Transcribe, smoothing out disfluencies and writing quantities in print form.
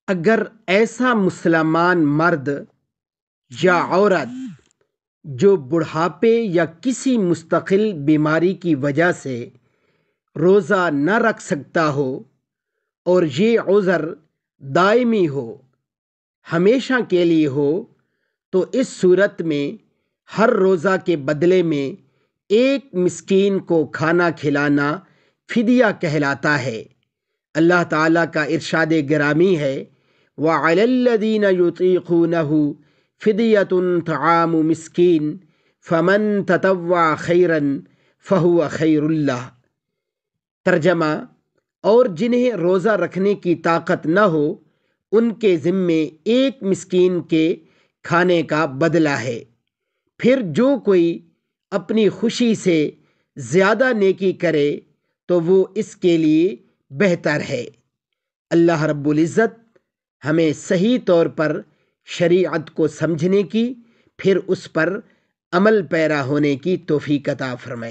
اگر ایسا مسلمان مرد یا عورت جو بڑھاپے یا کسی مستقل بیماری کی وجہ سے روزہ نہ رکھ سکتا ہو اور یہ عذر دائمی ہو، ہمیشہ کے لیے ہو، تو اس صورت میں ہر روزہ کے بدلے میں ایک مسکین کو کھانا کھلانا فدیہ کہلاتا ہے۔ اللہ تعالیٰ کا ارشاد گرامی ہے وَعَلَى الَّذِينَ يُطِيقُونَهُ فِدْيَةٌ طَعَامُ مِسْكِينٍ فَمَن تَطَوَّعَ خَيْرًا فَهُوَ خَيْرٌ لَهُ۔ ترجمہ: اور جنہیں روزہ رکھنے کی طاقت نہ ہو ان کے ذمے ایک مسکین کے کھانے کا بدلہ ہے، پھر جو کوئی اپنی خوشی سے زیادہ نیکی کرے تو وہ اس کے لیے بہتر ہے۔ اللہ رب العزت ہمیں صحیح طور پر شریعت کو سمجھنے کی، پھر اس پر عمل پیرا ہونے کی توفیق عطا فرمائے۔